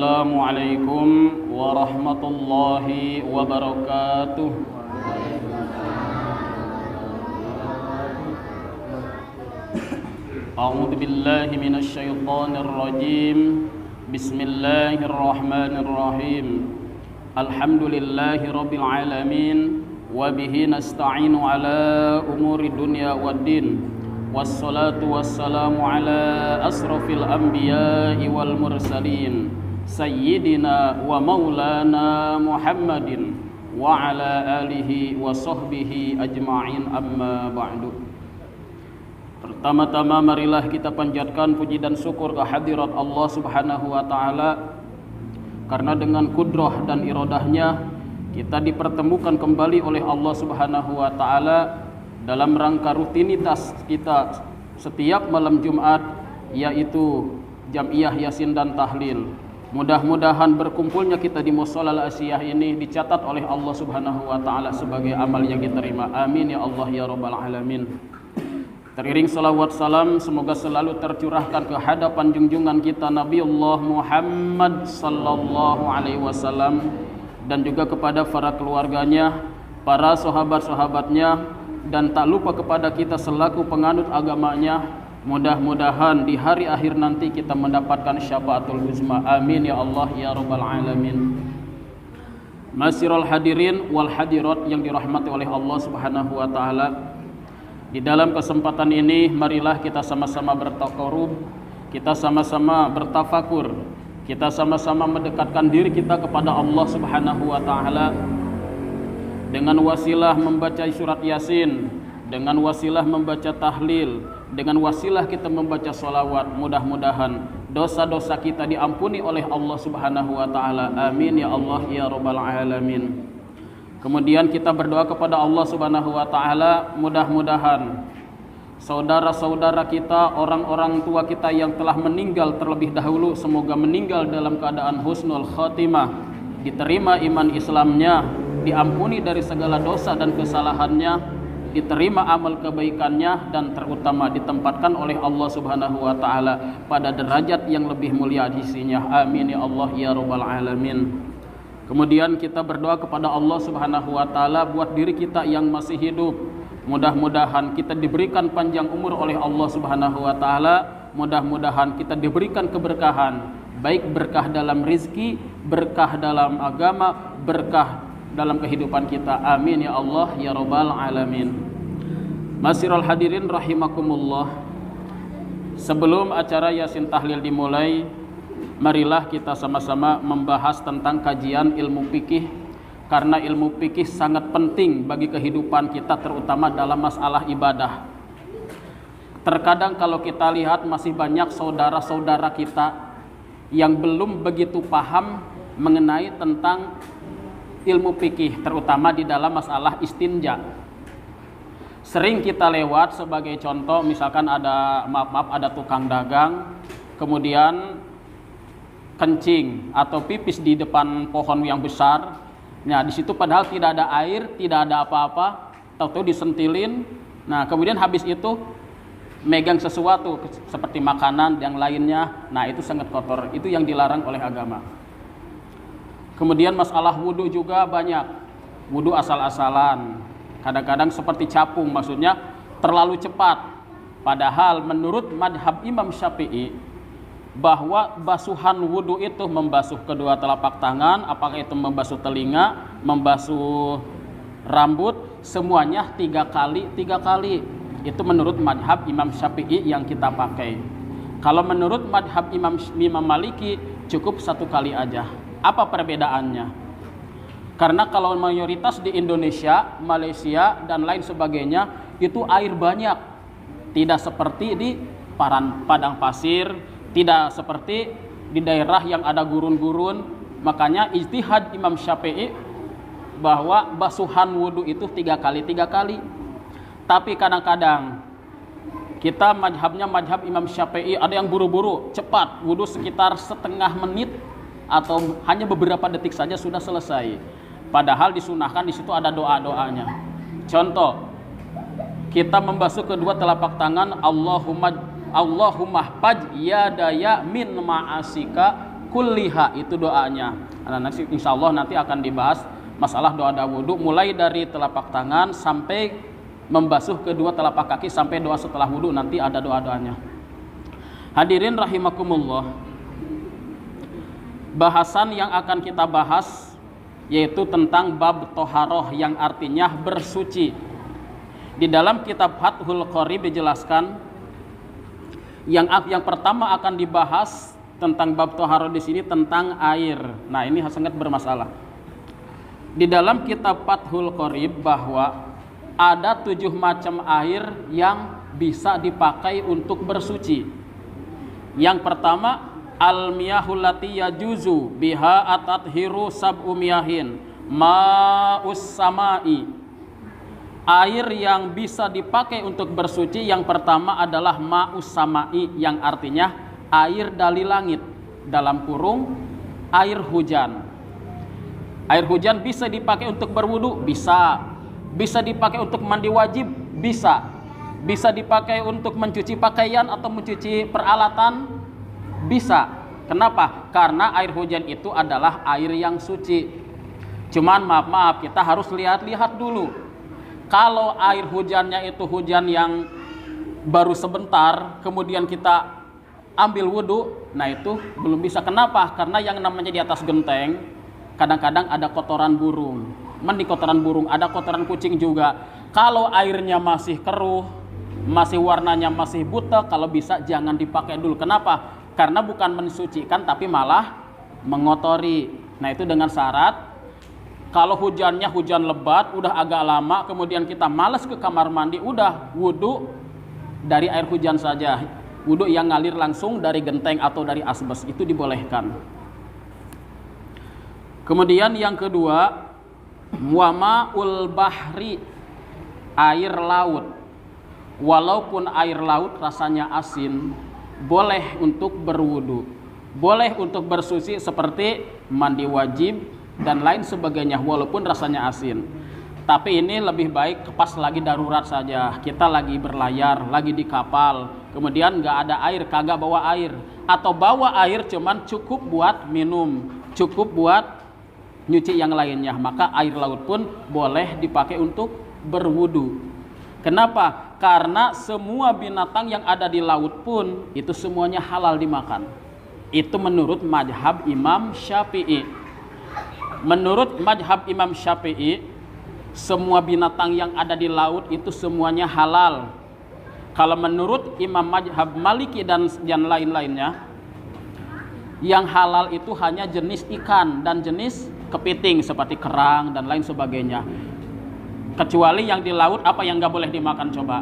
Assalamualaikum warahmatullahi wabarakatuh. A'udzu billahi minasy syaithanir rajim. Bismillahirrahmanirrahim. Alhamdulillahi rabbil alamin wa bihi nasta'inu ala umuri dunya waddin. Wassalatu wassalamu ala asrafil anbiya'i wal mursalin sayyidina wa maulana Muhammadin wa ala alihi wa sahbihi ajma'in, amma ba'du. Pertama-tama marilah kita panjatkan puji dan syukur kehadirat Allah Subhanahu wa taala, karena dengan kudrah dan iradahnya kita dipertemukan kembali oleh Allah Subhanahu wa taala dalam rangka rutinitas kita setiap malam Jumat, yaitu Jam'iyah Yasin dan Tahlil. Mudah-mudahan berkumpulnya kita di Musholal Asiyah ini dicatat oleh Allah Subhanahu wa taala sebagai amal yang diterima. Amin ya Allah ya rabbal alamin. Teriring salawat salam semoga selalu tercurahkan ke hadapan junjungan kita Nabiullah Muhammad sallallahu alaihi wasallam, dan juga kepada para keluarganya, para sahabat-sahabatnya, dan tak lupa kepada kita selaku penganut agamanya. Mudah-mudahan di hari akhir nanti kita mendapatkan syafaatul uzma. Amin ya Allah ya rabbal alamin. Masirul hadirin wal hadirat yang dirahmati oleh Allah Subhanahu wa taala, di dalam kesempatan ini marilah kita sama-sama bertaqarrub, kita sama-sama bertafakur, kita sama-sama mendekatkan diri kita kepada Allah Subhanahu wa taala dengan wasilah membaca surat Yasin, dengan wasilah membaca tahlil, dengan wasilah kita membaca sholawat. Mudah-mudahan dosa-dosa kita diampuni oleh Allah Subhanahu wa taala. Amin ya Allah ya rabbal alamin. Kemudian kita berdoa kepada Allah Subhanahu wa taala, mudah-mudahan saudara-saudara kita, orang-orang tua kita yang telah meninggal terlebih dahulu, semoga meninggal dalam keadaan husnul khatimah, diterima iman Islamnya, diampuni dari segala dosa dan kesalahannya, diterima amal kebaikannya, dan terutama ditempatkan oleh Allah Subhanahu wa taala pada derajat yang lebih mulia di sisinya. Amin ya Allah ya rabbal alamin. Kemudian kita berdoa kepada Allah Subhanahu wa taala buat diri kita yang masih hidup. Mudah-mudahan kita diberikan panjang umur oleh Allah Subhanahu wa taala. Mudah-mudahan kita diberikan keberkahan, baik berkah dalam rizki, berkah dalam agama, berkah dalam kehidupan kita. Amin ya Allah ya rabbal alamin. Masirul hadirin rahimakumullah. Sebelum acara Yasin Tahlil dimulai, marilah kita sama-sama membahas tentang kajian ilmu fikih, karena ilmu fikih sangat penting bagi kehidupan kita, terutama dalam masalah ibadah. Terkadang kalau kita lihat masih banyak saudara-saudara kita yang belum begitu paham mengenai tentang ilmu fikih, terutama di dalam masalah istinja. Sering kita lewat, sebagai contoh misalkan ada ada tukang dagang, kemudian kencing atau pipis di depan pohon yang besar. Nah, di situ padahal tidak ada air, tidak ada apa-apa, tahu-tahu disentilin. Nah, kemudian habis itu megang sesuatu seperti makanan yang lainnya. Nah, itu sangat kotor. Itu yang dilarang oleh agama. Kemudian masalah wudu juga banyak. Wudu asal-asalan, kadang-kadang seperti capung, maksudnya terlalu cepat. Padahal menurut madhab Imam Syafi'i, bahwa basuhan wudu itu membasuh kedua telapak tangan, apakah itu membasuh telinga, membasuh rambut, semuanya 3 kali. Itu menurut madhab Imam Syafi'i yang kita pakai. Kalau menurut madhab Imam Maliki cukup 1 kali aja. Apa perbedaannya? Karena kalau mayoritas di Indonesia, Malaysia, dan lain sebagainya itu air banyak, tidak seperti di padang pasir, tidak seperti di daerah yang ada gurun-gurun. Makanya ijtihad Imam Syafi'i bahwa basuhan wudu itu 3 kali. Tapi kadang-kadang kita madhabnya madhab Imam Syafi'i, ada yang buru-buru, cepat, wudu sekitar setengah menit atau hanya beberapa detik saja sudah selesai. Padahal disunahkan di situ ada doa-doanya. Contoh, kita membasuh kedua telapak tangan, Allahumma faj yadaya min ma'asika kulliha, itu doanya. Nah, nanti insyaallah nanti akan dibahas masalah doa wudu mulai dari telapak tangan sampai membasuh kedua telapak kaki sampai doa setelah wudu, nanti ada doa-doanya. Hadirin rahimakumullah. Bahasan yang akan kita bahas yaitu tentang bab toharoh yang artinya bersuci. Di dalam kitab Fathul Qorib dijelaskan yang pertama akan dibahas tentang bab toharoh di sini tentang air. Nah, ini sangat bermasalah. Di dalam kitab Fathul Qorib bahwa ada 7 macam air yang bisa dipakai untuk bersuci. Yang pertama, al-miyahul lati yajuzu biha atathiru sab'u miyahin ma'us samai. Air yang bisa dipakai untuk bersuci yang pertama adalah ma'us samai, yang artinya air dari langit, dalam kurung air hujan. Air hujan bisa dipakai untuk berwudu, bisa dipakai untuk mandi wajib, bisa dipakai untuk mencuci pakaian atau mencuci peralatan, bisa. Kenapa? Karena air hujan itu adalah air yang suci. Cuman maaf, kita harus lihat-lihat dulu. Kalau air hujannya itu hujan yang baru sebentar, kemudian kita ambil wudu, nah itu belum bisa. Kenapa? Karena yang namanya di atas genteng kadang-kadang ada kotoran burung. Di kotoran burung ada kotoran kucing juga. Kalau airnya masih keruh, masih warnanya masih buta, kalau bisa jangan dipakai dulu. Kenapa? Karena bukan mensucikan tapi malah mengotori. Nah, itu dengan syarat kalau hujannya hujan lebat, udah agak lama, kemudian kita malas ke kamar mandi, udah wudu dari air hujan saja. Wudu yang ngalir langsung dari genteng atau dari asbes, itu dibolehkan. Kemudian yang kedua, wama'ul bahri, air laut. Walaupun air laut rasanya asin, boleh untuk berwudu, boleh untuk bersuci seperti mandi wajib dan lain sebagainya walaupun rasanya asin. Tapi ini lebih baik pas lagi darurat saja. Kita lagi berlayar, lagi di kapal, kemudian nggak ada air, kagak bawa air, atau bawa air cuman cukup buat minum, cukup buat nyuci yang lainnya, maka air laut pun boleh dipakai untuk berwudu. Kenapa? Karena semua binatang yang ada di laut pun itu semuanya halal dimakan. Itu menurut mazhab Imam Syafi'i. Menurut mazhab Imam Syafi'i, semua binatang yang ada di laut itu semuanya halal. Kalau menurut Imam mazhab Maliki dan yang lain-lainnya, yang halal itu hanya jenis ikan dan jenis kepiting seperti kerang dan lain sebagainya. Kecuali yang di laut, apa yang nggak boleh dimakan coba?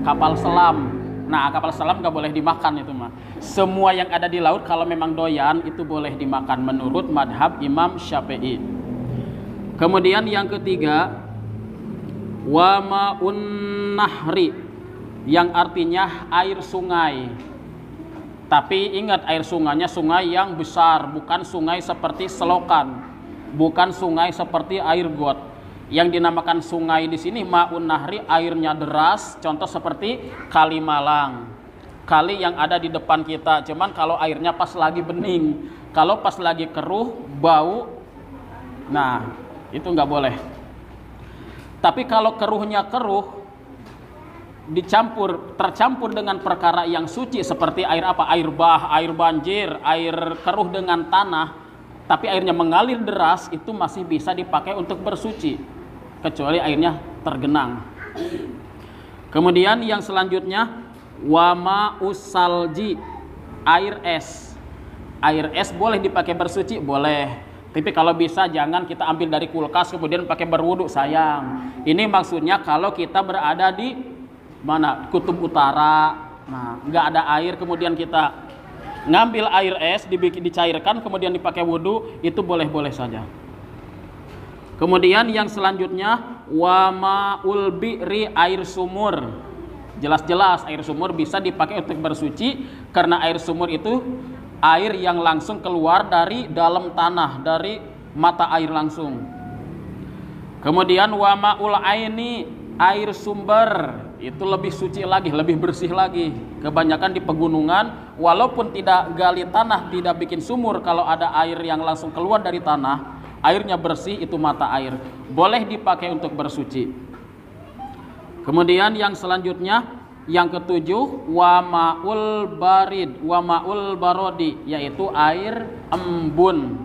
Kapal selam. Nah, kapal selam nggak boleh dimakan itu mah. Semua yang ada di laut kalau memang doyan itu boleh dimakan menurut madhab Imam Syafi'i. Kemudian yang ketiga, wa ma'un nahri, yang artinya air sungai. Tapi ingat, air sungainya sungai yang besar, bukan sungai seperti selokan, bukan sungai seperti air got. Yang dinamakan sungai di sini ma'un nahri, airnya deras, contoh seperti Kali Malang, kali yang ada di depan kita. Cuman kalau airnya pas lagi bening, kalau pas lagi keruh, bau, nah itu nggak boleh. Tapi kalau keruhnya keruh, tercampur dengan perkara yang suci seperti air apa? Air bah, air banjir, air keruh dengan tanah, tapi airnya mengalir deras, itu masih bisa dipakai untuk bersuci, kecuali airnya tergenang. Kemudian yang selanjutnya, wama usalji, air es. Air es boleh dipakai bersuci, boleh. Tapi kalau bisa jangan kita ambil dari kulkas kemudian pakai berwudu, sayang. Ini maksudnya kalau kita berada di mana? Kutub utara. Nah, nggak ada air, kemudian kita ngambil air es, dicairkan, kemudian dipakai wudu, itu boleh-boleh saja. Kemudian yang selanjutnya, wamaul bi'ri, air sumur. Jelas-jelas air sumur bisa dipakai untuk bersuci, karena air sumur itu air yang langsung keluar dari dalam tanah, dari mata air langsung. Kemudian wamaul aini, air sumber. itu lebih suci lagi, lebih bersih lagi. Kebanyakan di pegunungan, walaupun tidak gali tanah, tidak bikin sumur, kalau ada air yang langsung keluar dari tanah, airnya bersih, itu mata air, boleh dipakai untuk bersuci. Kemudian yang selanjutnya, yang ketujuh, wa ma'ul barid, wa ma'ul barodi, yaitu air embun.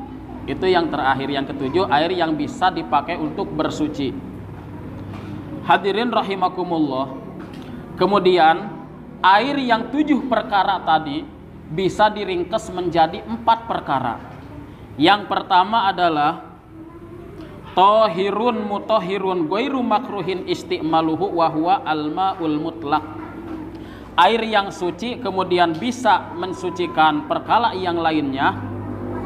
Itu yang terakhir, yang ketujuh, air yang bisa dipakai untuk bersuci. Hadirin rahimakumullah. Kemudian air yang 7 perkara tadi bisa diringkas menjadi 4 perkara. Yang pertama adalah tohirun mutohirun ghairu makruhin isti'maluhu wa huwa al-ma'ul mutlaq. Air yang suci kemudian bisa mensucikan perkara yang lainnya,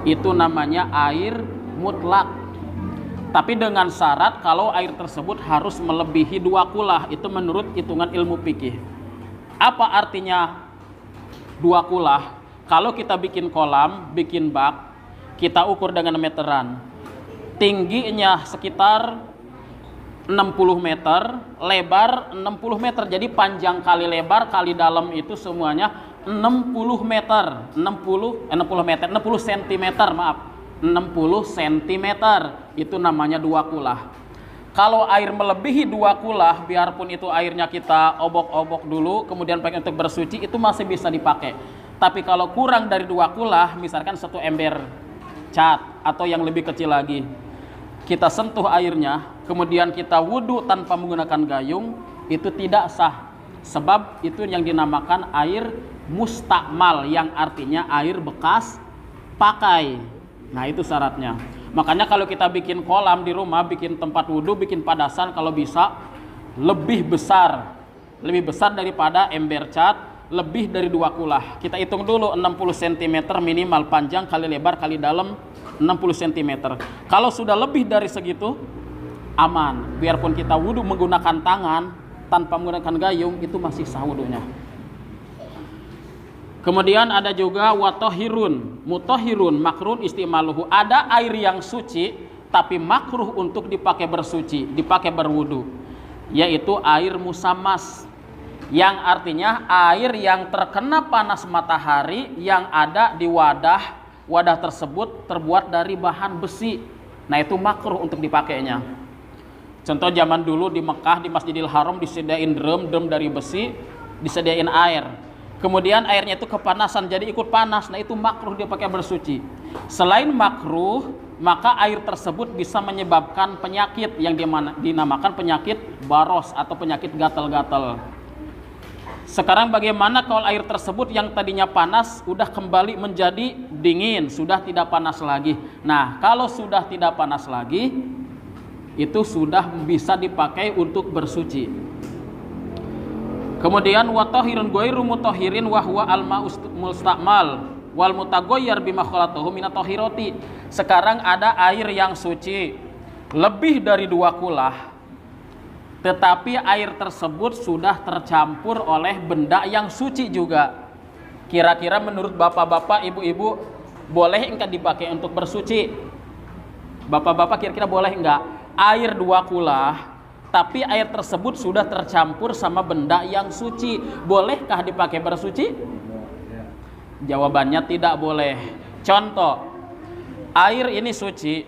itu namanya air mutlak. Tapi dengan syarat kalau air tersebut harus melebihi 2 kulah. Itu menurut hitungan ilmu fikih. Apa artinya 2 kulah? Kalau kita bikin kolam, bikin bak, kita ukur dengan meteran. Tingginya sekitar 60 meter, lebar 60 meter. Jadi panjang kali lebar kali dalam itu semuanya 60 meter. 60 cm, maaf. 60 cm, itu namanya 2 kulah. Kalau air melebihi 2 kulah, biarpun itu airnya kita obok-obok dulu, kemudian pakai untuk bersuci, itu masih bisa dipakai. Tapi kalau kurang dari 2 kulah, misalkan 1 ember cat atau yang lebih kecil lagi, kita sentuh airnya, kemudian kita wudhu tanpa menggunakan gayung, itu tidak sah. Sebab itu yang dinamakan air mustakmal, yang artinya air bekas pakai. Nah, itu syaratnya. Makanya kalau kita bikin kolam di rumah, bikin tempat wudhu, bikin padasan, kalau bisa lebih besar daripada ember cat, lebih dari 2 kulah. Kita hitung dulu 60 cm minimal, panjang kali lebar kali dalam 60 cm. Kalau sudah lebih dari segitu, aman. Biarpun kita wudhu menggunakan tangan tanpa menggunakan gayung, itu masih sah wudhunya. Kemudian ada juga watohirun, mutohirun, makruh istimaluhu. Ada air yang suci, tapi makruh untuk dipakai bersuci, dipakai berwudu, yaitu air musammas, yang artinya air yang terkena panas matahari yang ada di wadah tersebut terbuat dari bahan besi. Nah, itu makruh untuk dipakainya. Contoh zaman dulu di Mekah, di Masjidil Haram disediain drum dari besi, disediain air. Kemudian airnya itu kepanasan, jadi ikut panas. Nah, itu makruh dia pakai bersuci. Selain makruh, maka air tersebut bisa menyebabkan penyakit yang dinamakan penyakit baros atau penyakit gatal-gatal. Sekarang bagaimana kalau air tersebut yang tadinya panas udah kembali menjadi dingin, sudah tidak panas lagi. Nah, kalau sudah tidak panas lagi, itu sudah bisa dipakai untuk bersuci. Kemudian watahirun ghairu mutahhirin wa huwa al-ma'ustakmal wal mutaghayyir bima khalatahu min at-tahirati. Sekarang ada air yang suci lebih dari 2 kulah, tetapi air tersebut sudah tercampur oleh benda yang suci juga. Kira-kira menurut bapak-bapak, ibu-ibu, boleh enggak dipakai untuk bersuci? Bapak-bapak kira-kira boleh enggak? Air 2 kulah, tapi air tersebut sudah tercampur sama benda yang suci. Bolehkah dipakai bersuci? Jawabannya tidak boleh. Contoh, air ini suci,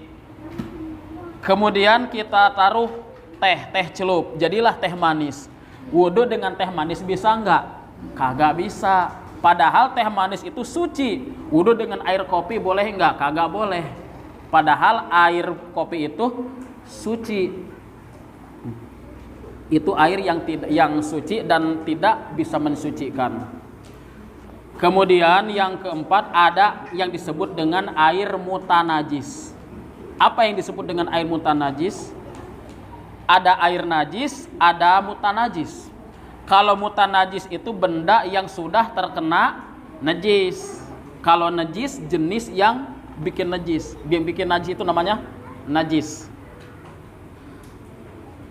kemudian kita taruh teh celup, jadilah teh manis. Wudhu dengan teh manis bisa enggak? Kagak bisa. Padahal teh manis itu suci. Wudhu dengan air kopi boleh enggak? Kagak boleh. Padahal air kopi itu suci. Itu air yang suci dan tidak bisa mensucikan. Kemudian yang keempat, ada yang disebut dengan air mutanajis. Apa yang disebut dengan air mutanajis? Ada air najis, ada mutanajis. Kalau mutanajis itu benda yang sudah terkena najis. Kalau najis, jenis yang bikin najis. Yang bikin najis itu namanya najis.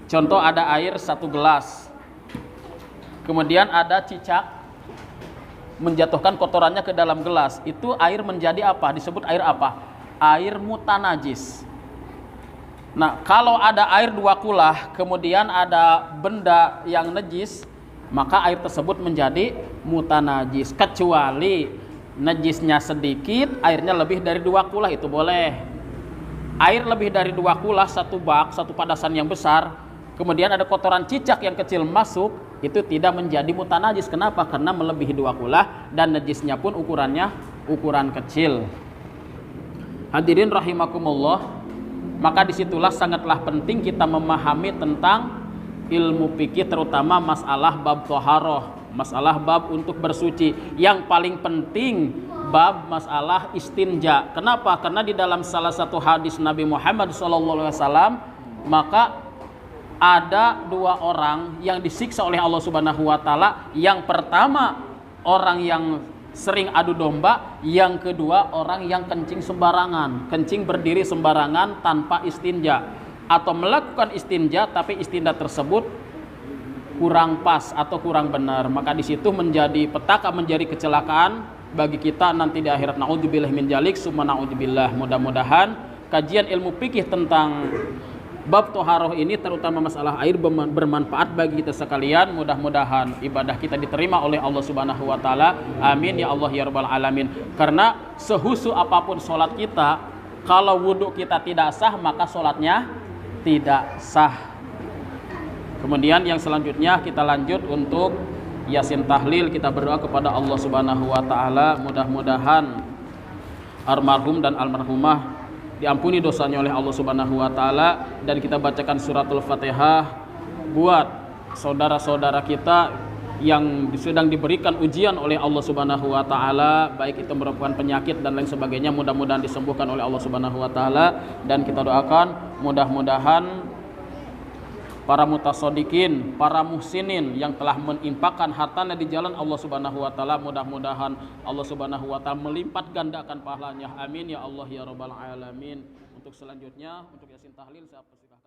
Contoh, ada air 1 gelas, kemudian ada cicak menjatuhkan kotorannya ke dalam gelas. Itu air menjadi apa? Disebut air apa? Air mutanajis. Nah, kalau ada air 2 kulah, kemudian ada benda yang najis, maka air tersebut menjadi mutanajis, kecuali najisnya sedikit, airnya lebih dari 2 kulah, itu boleh. Air lebih dari 2 kulah, 1 bak, 1 padasan yang besar, kemudian ada kotoran cicak yang kecil masuk, itu tidak menjadi mutanajis. Kenapa? Karena melebihi 2 kulah dan najisnya pun ukurannya ukuran kecil. Hadirin rahimakumullah, maka disitulah sangatlah penting kita memahami tentang ilmu fikih, terutama masalah bab thaharah, masalah bab untuk bersuci. Yang paling penting bab masalah istinja. Kenapa? Karena di dalam salah satu hadis Nabi Muhammad SAW, maka ada 2 orang yang disiksa oleh Allah Subhanahu wa taala. Yang pertama orang yang sering adu domba, yang kedua orang yang kencing sembarangan, kencing berdiri sembarangan tanpa istinja, atau melakukan istinja tapi istinja tersebut kurang pas atau kurang benar. Maka di situ menjadi petaka, menjadi kecelakaan bagi kita nanti di akhirat. Naudzubillah min dzalik, summa naudzubillah. Mudah-mudahan kajian ilmu fikih tentang bab thaharah ini, terutama masalah air, bermanfaat bagi kita sekalian. Mudah-mudahan ibadah kita diterima oleh Allah Subhanahu wa taala. Amin ya Allah ya rabbal alamin. Karena sehusu apapun sholat kita, kalau wudhu kita tidak sah, maka sholatnya tidak sah. Kemudian yang selanjutnya kita lanjut untuk Yasin tahlil. Kita berdoa kepada Allah Subhanahu wa taala, mudah-mudahan almarhum dan almarhumah diampuni dosanya oleh Allah Subhanahu wa taala, dan kita bacakan suratul Fatihah buat saudara-saudara kita yang sedang diberikan ujian oleh Allah Subhanahu wa taala, baik itu merupakan penyakit dan lain sebagainya, mudah-mudahan disembuhkan oleh Allah Subhanahu wa taala. Dan kita doakan mudah-mudahan para mutasaddiqin, para muhsinin yang telah menginfakkan hartanya di jalan Allah Subhanahu wa taala, mudah-mudahan Allah Subhanahu wa taala melipat gandakan pahalanya. Amin ya Allah ya rabbal alamin. Untuk selanjutnya, untuk Yasin tahlil saya persilakan.